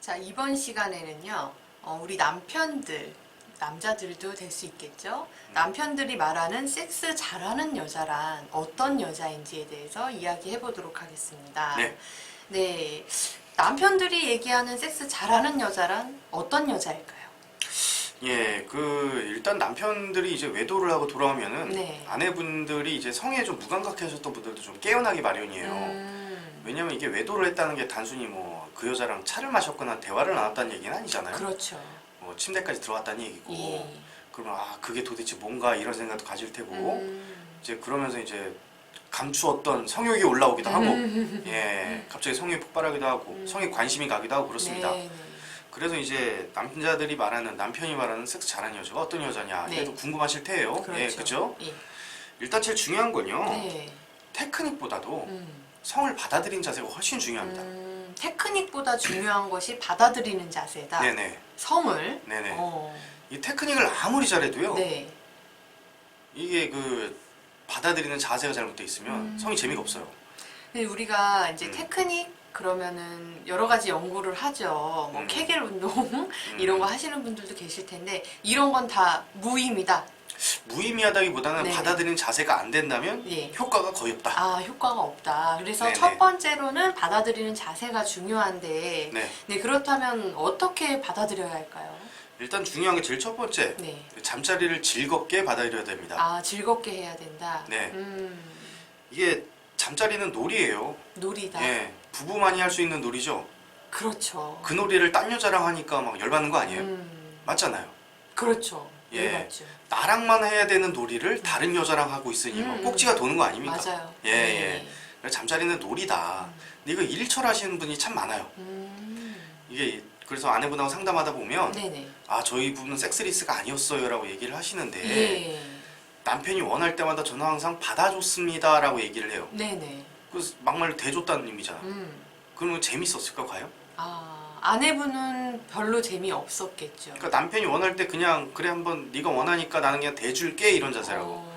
자, 이번 시간에는요, 우리 남편들, 남자들도 될 수 있겠죠? 남편들이 말하는 섹스 잘하는 여자란 어떤 여자인지에 대해서 이야기해 보도록 하겠습니다. 네. 네. 남편들이 얘기하는 섹스 잘하는 여자란 어떤 여자일까요? 예, 일단 남편들이 이제 외도를 하고 돌아오면은 네. 아내분들이 이제 성에 좀 무감각해 하셨던 분들도 좀 깨어나기 마련이에요. 왜냐면 이게 외도를 했다는 게 단순히 뭐 그 여자랑 차를 마셨거나 대화를 나눴다는 얘기는 아니잖아요. 그렇죠. 뭐 침대까지 들어갔다는 얘기고. 예. 그러면 그게 도대체 뭔가 이런 생각도 가질 테고. 이제 그러면서 이제 감추었던 성욕이 올라오기도 하고. 예, 갑자기 성욕이 폭발하기도 하고. 성에 관심이 가기도 하고 그렇습니다. 네, 네. 그래서 이제 남자들이 말하는, 남편이 말하는 섹스 잘하는 여자가 어떤 여자냐, 네. 이게도 궁금하실 테예요. 그렇죠. 예, 그죠? 예. 일단 제일 중요한 건요, 네. 테크닉보다도 음. 성을 받아들이는 자세가 훨씬 중요합니다. 테크닉보다 중요한 것이 받아들이는 자세다. 네네. 성을. 네네. 이 테크닉을 아무리 잘해도요, 네. 이게 받아들이는 자세가 잘못돼 있으면 성이 재미가 없어요. 근데 우리가 이제 테크닉 그러면은 여러 가지 연구를 하죠. 뭐 케겔 운동 이런 거 하시는 분들도 계실 텐데 이런 건 다 무의미다. 무의미하다기보다는 네네. 받아들이는 자세가 안 된다면 예. 효과가 거의 없다. 효과가 없다. 그래서 네네. 첫 번째로는 받아들이는 자세가 중요한데 네. 네, 그렇다면 어떻게 받아들여야 할까요? 일단 중요한 게 제일 첫 번째, 네. 잠자리를 즐겁게 받아들여야 됩니다. 즐겁게 해야 된다. 네. 이게 잠자리는 놀이에요. 놀이다. 예, 부부만이 할 수 있는 놀이죠. 그렇죠. 그 놀이를 딴 여자랑 하니까 막 열받는 거 아니에요? 맞잖아요. 그렇죠. 예. 네, 맞죠. 나랑만 해야 되는 놀이를 다른 여자랑 하고 있으니 막 꼭지가 도는 거 아닙니까? 맞아요. 예, 예. 그래서 잠자리는 놀이다. 근데 이거 일철하시는 분이 참 많아요. 이게 그래서 아내분하고 상담하다 보면 네네. 저희 부부는 섹스리스가 아니었어요라고 얘기를 하시는데 예. 남편이 원할 때마다 저는 항상 받아줬습니다라고 얘기를 해요. 네네. 그래서 막말로 대줬다는 의미잖아. 그러면 재밌었을까 과연? 아내분은 별로 재미없었겠죠. 그러니까 남편이 원할 때 그냥 그래 한번 네가 원하니까 나는 그냥 대줄게 이런 자세라고.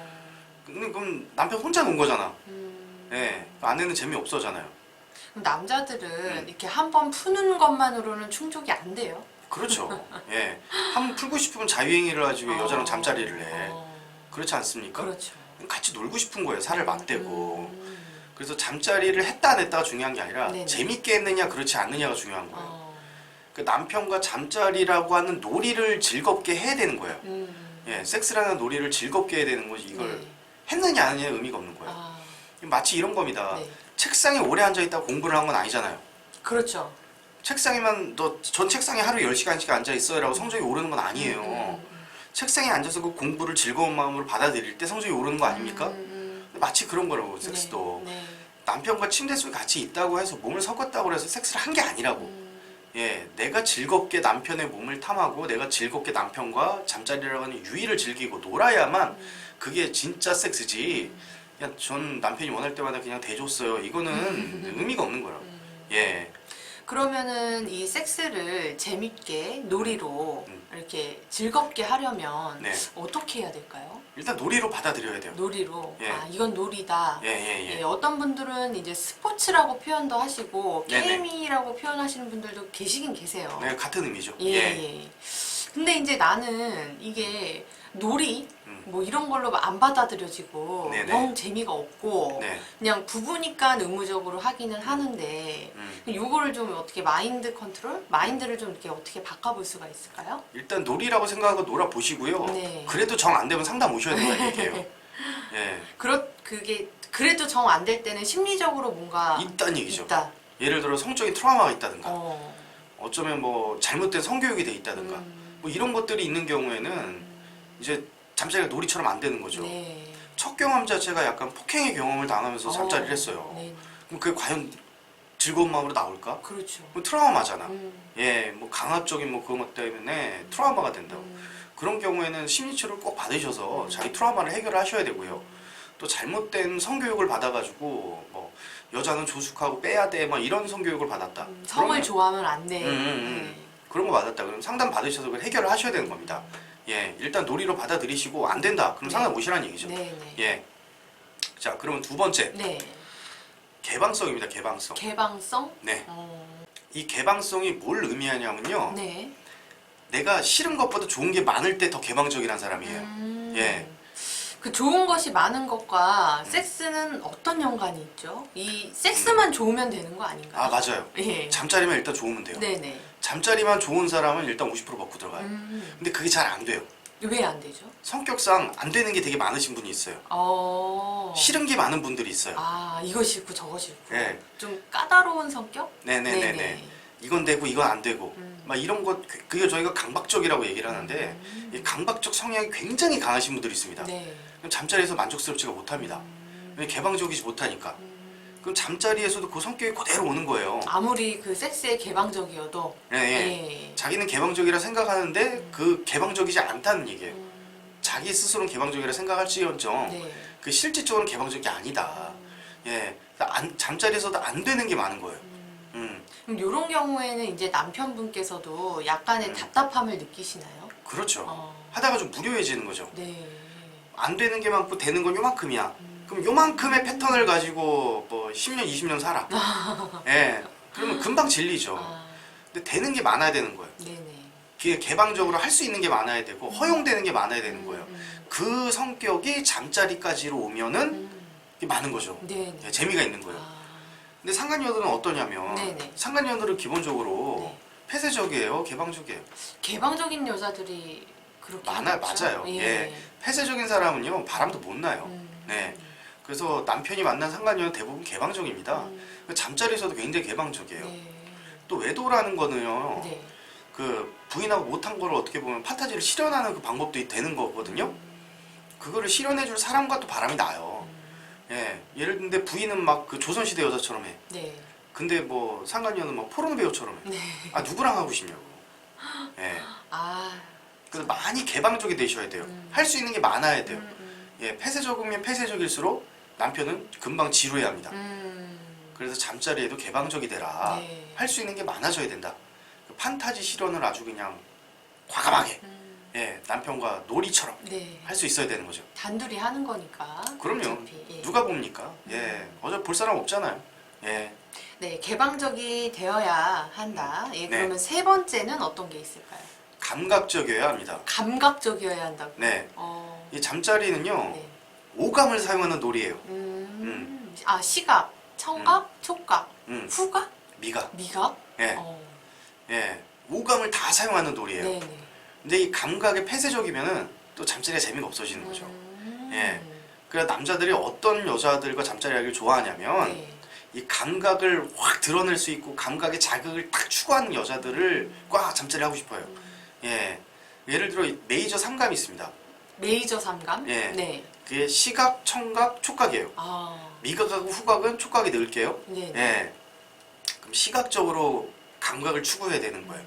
근데 그럼 남편 혼자 논 거잖아. 예, 아내는 재미없어잖아요. 그럼 남자들은 이렇게 한 번 푸는 것만으로는 충족이 안 돼요? 그렇죠. 예, 한번 풀고 싶으면 자유행위를 하지 왜 여자랑 잠자리를 해? 그렇지 않습니까? 그렇죠. 같이 놀고 싶은 거예요. 살을 맞대고. 그래서 잠자리를 했다 안 했다가 중요한 게 아니라 네네. 재밌게 했느냐 그렇지 않느냐가 중요한 거예요. 그 남편과 잠자리라고 하는 놀이를 즐겁게 해야 되는 거예요. 예, 섹스라는 놀이를 즐겁게 해야 되는 거지 이걸 네. 했느냐 안 했느냐 의미가 없는 거예요. 마치 이런 겁니다. 네. 책상에 오래 앉아있다가 공부를 한 건 아니잖아요. 그렇죠. 책상에만 전 책상에 하루 10시간씩 앉아있어요 라고 성적이 오르는 건 아니에요. 책상에 앉아서 그 공부를 즐거운 마음으로 받아들일 때 성적이 오르는 거 아닙니까? 마치 그런 거라고 섹스도. 네. 남편과 침대 속에 같이 있다고 해서 몸을 섞었다고 해서 섹스를 한 게 아니라고. 예, 내가 즐겁게 남편의 몸을 탐하고 내가 즐겁게 남편과 잠자리라고 하는 유의를 즐기고 놀아야만 그게 진짜 섹스지. 그냥 전 남편이 원할 때마다 그냥 대줬어요. 이거는 의미가 없는 거라고. 예. 그러면은 이 섹스를 재밌게 놀이로 이렇게 즐겁게 하려면 네. 어떻게 해야 될까요? 일단 놀이로 받아들여야 돼요. 놀이로. 예. 이건 놀이다. 예, 예, 예. 어떤 분들은 이제 스포츠라고 표현도 하시고 네네. 게임이라고 표현하시는 분들도 계시긴 계세요. 네, 같은 의미죠. 예. 근데 이제 나는 이게 놀이 뭐 이런 걸로 안 받아들여지고 네네. 영 재미가 없고 네. 그냥 부부니까 의무적으로 하기는 하는데 요거를 좀 어떻게 마인드 컨트롤? 마인드를 좀 이렇게 어떻게 바꿔볼 수가 있을까요? 일단 놀이라고 생각하고 놀아보시고요. 네. 그래도 정 안 되면 상담 오셔야 된다는 얘기예요. 예. 그게 그래도 정 안 될 때는 심리적으로 뭔가 있다는 얘기죠. 있다. 예를 들어 성적인 트라우마가 있다든가 어. 어쩌면 뭐 잘못된 성교육이 돼 있다든가 뭐 이런 것들이 있는 경우에는 이제 잠자리가 놀이처럼 안 되는 거죠. 네. 첫 경험 자체가 약간 폭행의 경험을 당하면서 잠자리를 했어요. 네. 그럼 그게 과연 즐거운 마음으로 나올까? 그렇죠. 뭐 트라우마잖아. 예, 뭐 강압적인 뭐 그런 것 때문에 트라우마가 된다고. 그런 경우에는 심리치료를 꼭 받으셔서 자기 트라우마를 해결하셔야 되고요. 또 잘못된 성교육을 받아가지고 뭐 여자는 조숙하고 빼야 돼, 막 이런 성교육을 받았다. 성을 그러면 좋아하면 안 돼. 그런 거 받았다. 그럼 상담 받으셔서 그걸 해결을 하셔야 되는 겁니다. 예, 일단 놀이로 받아들이시고 안 된다. 그럼 상담 오시라는 얘기죠. 네. 예. 자, 그러면 두 번째 네. 개방성입니다. 개방성. 개방성? 네. 이 개방성이 뭘 의미하냐면요. 네. 내가 싫은 것보다 좋은 게 많을 때 더 개방적이란 사람이에요. 예. 그 좋은 것이 많은 것과 섹스는 어떤 연관이 있죠? 이 섹스만 좋으면 되는 거 아닌가요? 아 맞아요. 예. 잠자리만 일단 좋으면 돼요. 네네. 잠자리만 좋은 사람은 일단 50% 받고 들어가요. 근데 그게 잘 안 돼요. 왜 안 되죠? 성격상 안 되는 게 되게 많으신 분이 있어요. 싫은 게 많은 분들이 있어요. 아, 이거 싫고 저거 싫고. 예. 좀 까다로운 성격? 네네네네. 네네. 이건 되고 이건 안 되고 막 이런 것 그게 저희가 강박적이라고 얘기를 하는데 이 강박적 성향이 굉장히 강하신 분들이 있습니다. 네. 그럼 잠자리에서 만족스럽지가 못합니다. 개방적이지 못하니까. 그럼 잠자리에서도 그 성격이 그대로 오는 거예요. 아무리 그 섹스에 개방적이어도 예, 예. 자기는 개방적이라 생각하는데 그 개방적이지 않다는 얘기예요. 자기 스스로는 개방적이라 생각할지언정 네. 그 실질적으로는 개방적이 아니다. 예, 잠자리에서도 안 되는 게 많은 거예요. 그럼 이런 경우에는 이제 남편분께서도 약간의 답답함을 느끼시나요? 그렇죠. 하다가 좀 무료해지는 거죠. 네. 안 되는 게 많고 되는 건 요만큼이야. 그럼 요만큼의 패턴을 가지고 뭐 10년, 20년 살아. 예, 그러면 금방 질리죠. 근데 되는 게 많아야 되는 거예요. 네네. 그게 개방적으로 할 수 있는 게 많아야 되고 허용되는 게 많아야 되는 거예요. 그 성격이 잠자리까지로 오면은 이게 많은 거죠. 네네. 예, 재미가 있는 거예요. 근데 상간녀들은 어떠냐면 네네. 상간녀들은 기본적으로 네. 폐쇄적이에요, 개방적이에요. 개방적인 여자들이 그렇게 많아요, 하겠죠? 맞아요. 예. 폐쇄적인 사람은요 바람도 못 나요. 네. 그래서 남편이 만난 상간녀는 대부분 개방적입니다. 잠자리에서도 굉장히 개방적이에요. 네. 또 외도라는 거는요. 네. 그 부인하고 못한 거를 어떻게 보면 판타지를 실현하는 그 방법도 되는 거거든요. 그거를 실현해줄 사람과 또 바람이 나요. 예, 예를 들는데 부인은 막 그 조선시대 여자처럼 해. 네. 근데 뭐 상간녀는 막 포르노 배우처럼 해. 네. 아 누구랑 하고 싶냐고. 예. 아. 그래서 많이 개방적이 되셔야 돼요. 할 수 있는 게 많아야 돼요. 예, 폐쇄적이면 폐쇄적일수록 남편은 금방 지루해합니다. 그래서 잠자리에도 개방적이 되라. 네. 할 수 있는 게 많아져야 된다. 그 판타지 실현을 아주 그냥 과감하게 예, 남편과 놀이처럼 네. 할 수 있어야 되는 거죠. 단둘이 하는 거니까. 그럼요. 어차피. 예. 누가 봅니까? 예, 어차피 볼 사람 없잖아요. 예, 네, 개방적이 되어야 한다. 예, 네. 그러면 세 번째는 어떤 게 있을까요? 감각적이어야 합니다. 감각적이어야 한다고. 네, 어. 이 잠자리는요 네. 오감을 사용하는 놀이에요. 아, 시각, 청각, 촉각, 후각, 미각. 미각. 예, 예, 오감을 다 사용하는 놀이에요. 네네. 근데 이 감각이 폐쇄적이면은 또 잠자리가 재미가 없어지는 거죠. 예. 그래서 남자들이 어떤 여자들과 잠자리 하기를 좋아하냐면 네. 이 감각을 확 드러낼 수 있고 감각의 자극을 딱 추구하는 여자들과 잠자리 하고 싶어요. 예. 예를 들어 이 메이저 삼감이 있습니다. 메이저 삼감. 예. 네. 그게 시각, 청각, 촉각이에요. 아. 미각하고 후각은 촉각이 넣을게요. 네. 예. 그럼 시각적으로 감각을 추구해야 되는 거예요.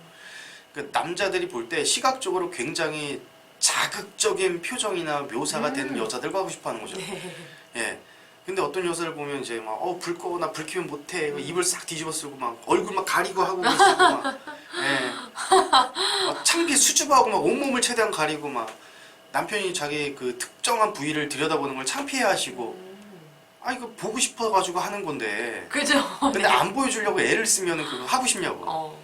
그 남자들이 볼 때 시각적으로 굉장히 자극적인 표정이나 묘사가 되는 여자들과 하고 싶어 하는 거죠. 네. 예. 근데 어떤 여자를 보면 이제 막 불 꺼 나 불 켜면 못해 입을 싹 뒤집어 쓰고 막 얼굴 막 가리고 하고 막 쓰고 막, 예. 막 창피해 수줍어하고 막 온몸을 최대한 가리고 막 남편이 자기 그 특정한 부위를 들여다보는 걸 창피해하시고 아 이거 보고 싶어가지고 하는 건데 그죠. 근데 네. 안 보여주려고 애를 쓰면 그거 하고 싶냐고.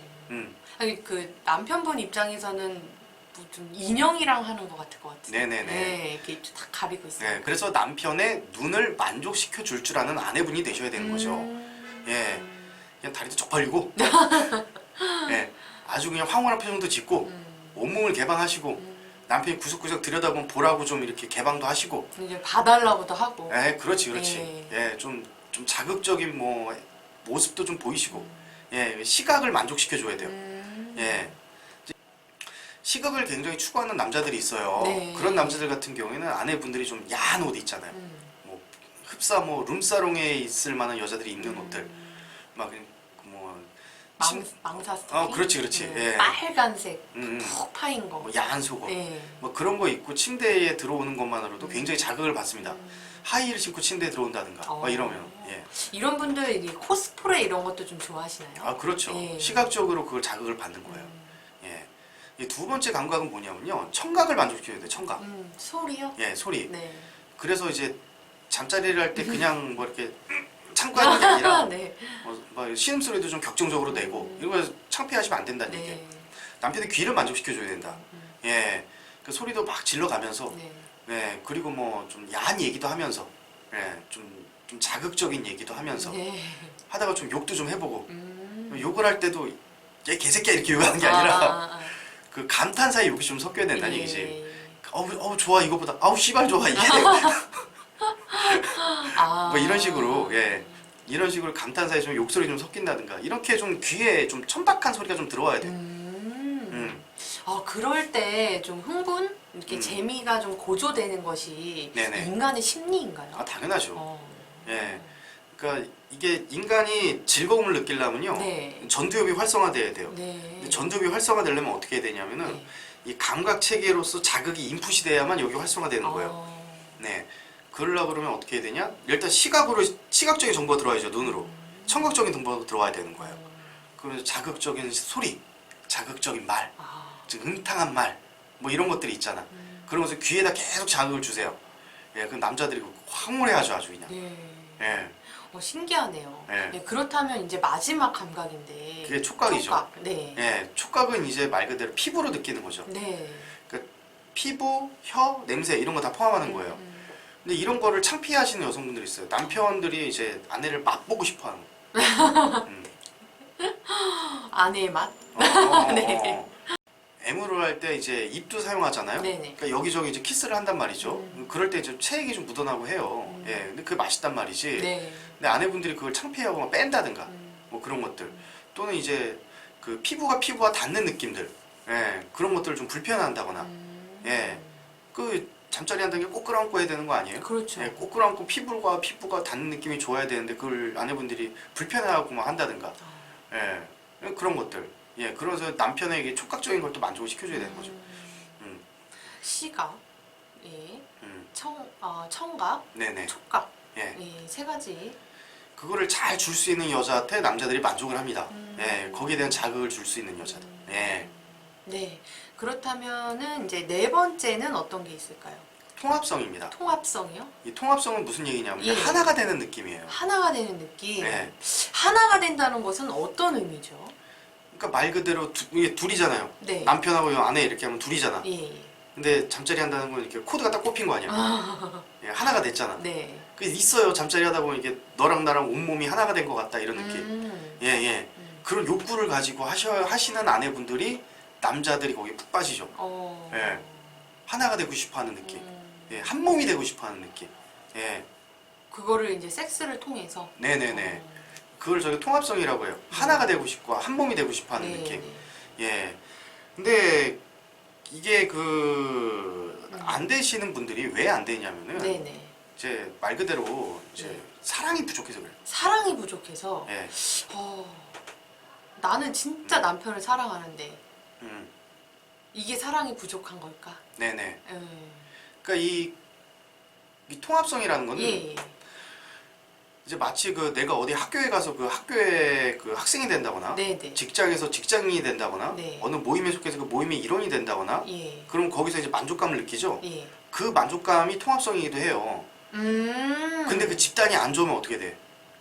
아니, 그 남편분 입장에서는 뭐 좀 인형이랑 하는 것 같을 것 같아요. 네네네. 네, 이렇게 다 가리고 있어요. 네, 그래서 남편의 눈을 만족시켜 줄 줄 아는 아내분이 되셔야 되는 거죠. 예, 그냥 다리도 쪽 벌리고, 예, 아주 그냥 황홀한 표정도 짓고, 온몸을 개방하시고, 남편이 구석구석 들여다보면 보라고 좀 이렇게 개방도 하시고, 이제 봐달라고도 하고. 예, 그렇지, 그렇지. 네. 예, 좀 자극적인 뭐 모습도 좀 보이시고, 예, 시각을 만족시켜 줘야 돼요. 예. 시각을 굉장히 추구하는 남자들이 있어요. 네. 그런 남자들 같은 경우에는 아내분들이 좀 야한 옷 있잖아요. 뭐 흡사 뭐 룸사롱에 있을 만한 여자들이 입는 옷들, 막 뭐 망사 그렇지, 그렇지. 예. 빨간색 음, 푹 파인 거. 뭐 야한 속옷, 네. 뭐 그런 거 입고 침대에 들어오는 것만으로도 굉장히 자극을 받습니다. 하이힐 신고 침대에 들어온다든가, 막 이러면, 예. 이런 분들 이 코스프레 이런 것도 좀 좋아하시나요? 아 그렇죠. 예. 시각적으로 그걸 자극을 받는 거예요. 예. 이 두 번째 감각은 뭐냐면요, 청각을 만족시켜야 돼. 청각. 소리요? 예, 소리. 네. 그래서 이제 잠자리를 할 때 그냥 뭐 이렇게 참고 하는 게 아니라 네. 막 신음소리도 좀 격정적으로 내고 이런 거 창피하시면 안 된다는 얘기예요. 네. 남편의 귀를 만족시켜줘야 된다. 예, 그 소리도 막 질러가면서 네. 예, 그리고 뭐 좀 야한 얘기도 하면서 예, 좀 자극적인 얘기도 하면서 네. 하다가 좀 욕도 좀 해보고 욕을 할 때도 얘 개새끼야 이렇게 욕하는 게 아니라 아, 그 감탄사의 욕이 좀 섞여야 된다는 예. 얘기지. 어우 좋아 이거보다 아우 씨발 좋아 이게 아. 뭐 이런 식으로 예 이런 식으로 감탄사에 좀 욕소리 좀 섞인다든가 이렇게 좀 귀에 좀 천박한 소리가 좀 들어와야 돼. 그럴 때 좀 흥분, 이렇게 음. 재미가 좀 고조되는 것이 네네. 인간의 심리인가요? 아 당연하죠. 어. 예. 그러니까 이게 인간이 즐거움을 느끼려면요. 네. 전두엽이 활성화돼야 돼요. 네. 근데 전두엽이 활성화되려면 어떻게 해야 되냐면은 네. 이 감각 체계로서 자극이 인풋이 돼야만 여기 활성화되는 거예요. 네. 그러려고 그러면 어떻게 해야 되냐? 일단 시각으로 시각적인 정보가 들어와야죠. 눈으로. 청각적인 정보가 들어와야 되는 거예요. 그러면서 자극적인 소리, 자극적인 말, 즉 응탕한 말, 뭐 이런 것들이 있잖아. 그러면서 귀에다 계속 자극을 주세요. 예, 그 남자들이 황홀해하죠, 아주 그냥. 네. 예, 신기하네요. 네. 네, 그렇다면 이제 마지막 감각인데. 그게 촉각이죠. 촉각. 네. 예, 촉각은 이제 말 그대로 피부로 느끼는 거죠. 네. 그러니까 피부, 혀, 냄새 이런 거 다 포함하는 거예요. 근데 이런 거를 창피해하시는 여성분들이 있어요. 남편들이 이제 아내를 맛보고 싶어하는 거. 아내의 맛? 네. 애무를 할 때 이제 입도 사용하잖아요. 네네. 그러니까 여기저기 이제 키스를 한단 말이죠. 그럴 때 이제 체액이 좀 묻어나고 해요. 예, 근데 그게 맛있단 말이지. 네. 근데 아내분들이 그걸 창피하고 막 뺀다든가 뭐 그런 것들 또는 이제 그 피부가 닿는 느낌들, 예, 그런 것들을 좀 불편한다거나, 예, 그 잠자리 한다는 게 꼭 끌어안고 해야 되는 거 아니에요? 그렇죠. 예, 꼭 끌어안고 피부가 닿는 느낌이 좋아야 되는데 그걸 아내분들이 불편해하고 막 한다든가, 예, 그런 것들, 예, 그러면서 남편에게 촉각적인 걸 또 만족을 시켜줘야 되는 거죠. 시각, 예, 음, 청각, 네네, 촉각, 예, 예, 세 가지. 그거를 잘 줄 수 있는 여자한테 남자들이 만족을 합니다. 예, 거기에 대한 자극을 줄 수 있는 여자들. 예, 네. 그렇다면은 이제 네 번째는 어떤 게 있을까요? 통합성입니다. 통합성이요? 이 통합성은 무슨 얘기냐면 예. 하나가 되는 느낌이에요. 하나가 되는 느낌. 네. 하나가 된다는 것은 어떤 의미죠? 그러니까 말 그대로 이게 둘이잖아요. 네. 남편하고 아내 이렇게 하면 둘이잖아. 예. 근데 잠자리 한다는 건 이렇게 코드가 딱 꼽힌 거 아니야. 예, 하나가 됐잖아. 네. 그 있어요. 잠자리 하다 보면 이게 너랑 나랑 온몸이 하나가 된 것 같다 이런 느낌. 예, 예. 그런 욕구를 가지고 하시는 아내분들이 남자들이 거기에 푹 빠지죠. 예. 하나가 되고 싶어 하는 느낌. 예, 한 몸이 되고 싶어 하는 느낌. 예. 그거를 이제 섹스를 통해서. 네네네. 그걸 저희 통합성이라고 해요. 하나가 되고 싶고 한 몸이 되고 싶어 하는 네, 느낌. 네. 예. 근데 이게 안 되시는 분들이 왜 안 되냐면은 네네. 이제 말 그대로 이제 네. 사랑이 부족해서 그래요. 사랑이 부족해서. 예. 나는 진짜 남편을 사랑하는데 음. 이게 사랑이 부족한 걸까? 네네. 예. 그러니까 이 통합성이라는 거는 예. 이제 마치 내가 어디 학교에 가서 그 학교에 그 학생이 된다거나 네네. 직장에서 직장인이 된다거나 네. 어느 모임에 속해서 그 모임의 일원이 된다거나 예. 그럼 거기서 이제 만족감을 느끼죠. 예. 그 만족감이 통합성이기도 해요. 근데 그 집단이 안 좋으면 어떻게 돼?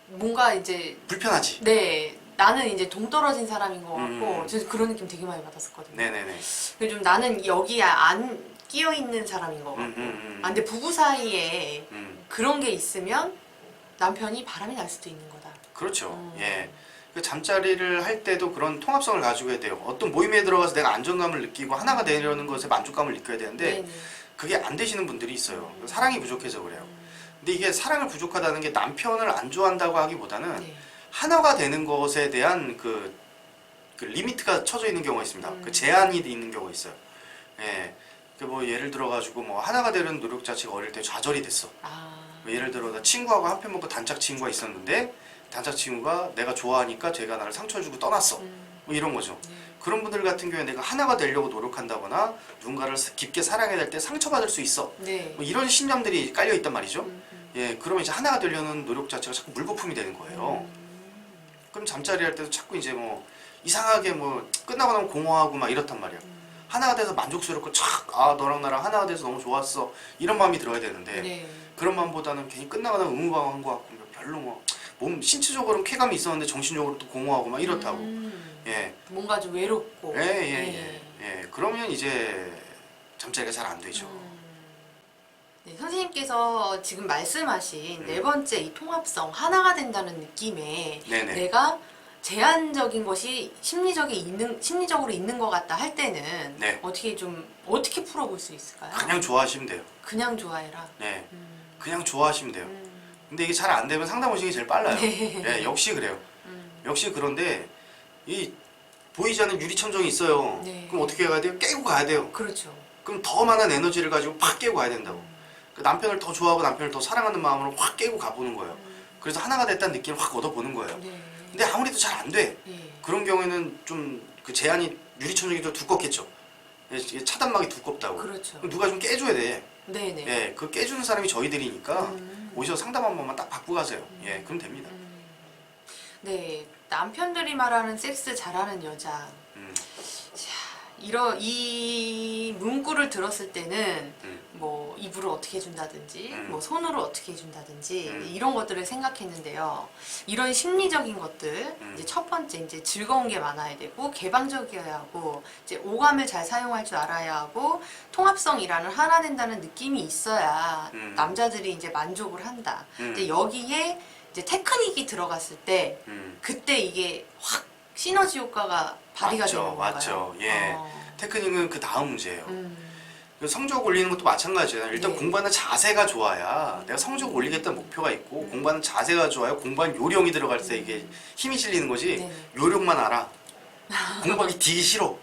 뭔가 이제 불편하지. 네 나는 이제 동떨어진 사람인 것 같고 음. 저는 그런 느낌 되게 많이 받았었거든요. 네네네. 그래서 좀 나는 여기에 안 끼어 있는 사람인 것 같고. 근데 부부 사이에 그런 게 있으면 남편이 바람이 날 수도 있는 거다. 그렇죠. 예. 그 잠자리를 할 때도 그런 통합성을 가지고 해야 돼요. 어떤 모임에 들어가서 내가 안정감을 느끼고 하나가 되려는 것에 만족감을 느껴야 되는데 네네. 그게 안 되시는 분들이 있어요. 사랑이 부족해서 그래요. 근데 이게 사랑을 부족하다는 게 남편을 안 좋아한다고 하기보다는 네. 하나가 되는 것에 대한 그 리미트가 쳐져 있는 경우가 있습니다. 그 제한이 있는 경우가 있어요. 예. 뭐 예를 들어 가지고 뭐 하나가 되는 노력 자체가 어릴 때 좌절이 됐어. 뭐 예를 들어 나 친구하고 한 편 먹고 단짝 친구가 있었는데 단짝 친구가 내가 좋아하니까 걔가 나를 상처 주고 떠났어. 뭐 이런 거죠. 그런 분들 같은 경우에 내가 하나가 되려고 노력한다거나 누군가를 깊게 사랑해야 될 때 상처받을 수 있어. 네. 뭐 이런 신념들이 깔려 있단 말이죠. 예, 그러면 이제 하나가 되려는 노력 자체가 자꾸 물거품이 되는 거예요. 그럼 잠자리 할 때도 자꾸 이제 뭐 이상하게 뭐 끝나고 나면 공허하고 막 이렇단 말이야. 하나가 돼서 만족스럽고 너랑 나랑 하나가 돼서 너무 좋았어 이런 마음이 들어야 되는데 네. 그런 마음보다는 괜히 끝나고 나면 의무방한 거 같고 별로 뭐 몸 신체적으로는 쾌감이 있었는데 정신적으로 또 공허하고 막 이렇다고. 예. 뭔가 좀 외롭고. 예. 그러면 이제 잠자리가 잘 안 되죠. 네, 선생님께서 지금 말씀하신 네 번째 이 통합성 하나가 된다는 느낌에 네네. 내가 제한적인 것이 심리적으로 있는 것 같다 할 때는 네. 어떻게 풀어볼 수 있을까요? 그냥 좋아하시면 돼요. 그냥 좋아해라. 네. 그냥 좋아하시면 돼요. 근데 이게 잘 안 되면 상담 오시는 게 제일 빨라요. 네. 예, 역시 그래요. 역시 그런데 이 보이지 않는 유리천정이 있어요. 네. 그럼 어떻게 해야 돼요? 깨고 가야 돼요. 그렇죠. 그럼 더 많은 에너지를 가지고 팍 깨고 가야 된다고. 그 남편을 더 좋아하고 남편을 더 사랑하는 마음으로 확 깨고 가보는 거예요. 그래서 하나가 됐다는 느낌을 확 얻어보는 거예요. 네. 근데 아무래도 잘 안 돼. 예. 그런 경우에는 좀 그 제한이 유리천정이 더 두껍겠죠. 예, 이게 차단막이 두껍다고. 그렇죠. 그럼 누가 좀 깨줘야 돼. 네네. 예, 그 깨주는 사람이 저희들이니까 오셔서 상담 한 번만 딱 받고 가세요. 예, 그럼 됩니다. 네, 남편들이 말하는 섹스 잘하는 여자. 음, 이 문구를 들었을 때는 음. 뭐 입으로 어떻게 해준다든지 뭐 음. 손으로 어떻게 해준다든지 이런 것들을 생각했는데요. 이런 심리적인 것들 이제 첫 번째 이제 즐거운 게 많아야 되고 개방적이어야 하고 이제 오감을 잘 사용할 줄 알아야 하고 통합성이라는 하나 된다는 느낌이 있어야 남자들이 이제 만족을 한다. 이제 여기에 이제 테크닉이 들어갔을 때 그때 이게 확 시너지 효과가 발휘가 맞죠, 되는 건가요? 맞죠. 예. 테크닉은 그 다음 문제예요. 그 성적 올리는 것도 마찬가지예요. 일단 네. 공부하는 자세가 좋아야 내가 성적 올리겠다는 목표가 있고 공부하는 자세가 좋아야 공부하는 요령이 들어갈 때 이게 힘이 실리는 거지. 네. 요령만 알아. 공부하기 되게 싫어.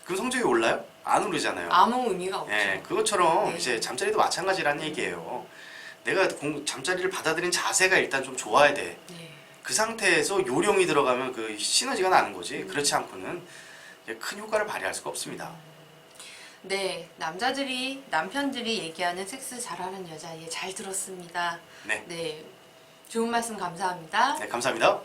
그럼 성적이 올라요? 안 오르잖아요. 아무 의미가 없죠. 예, 그것처럼 네. 이제 잠자리도 마찬가지라는 얘기예요. 내가 잠자리를 받아들이는 자세가 일단 좀 좋아야 돼. 네. 그 상태에서 요령이 들어가면 그 시너지가 나는 거지. 그렇지 않고는 큰 효과를 발휘할 수가 없습니다. 네, 남편들이 얘기하는 섹스 잘하는 여자, 예, 잘 들었습니다. 네. 네, 좋은 말씀 감사합니다. 네, 감사합니다.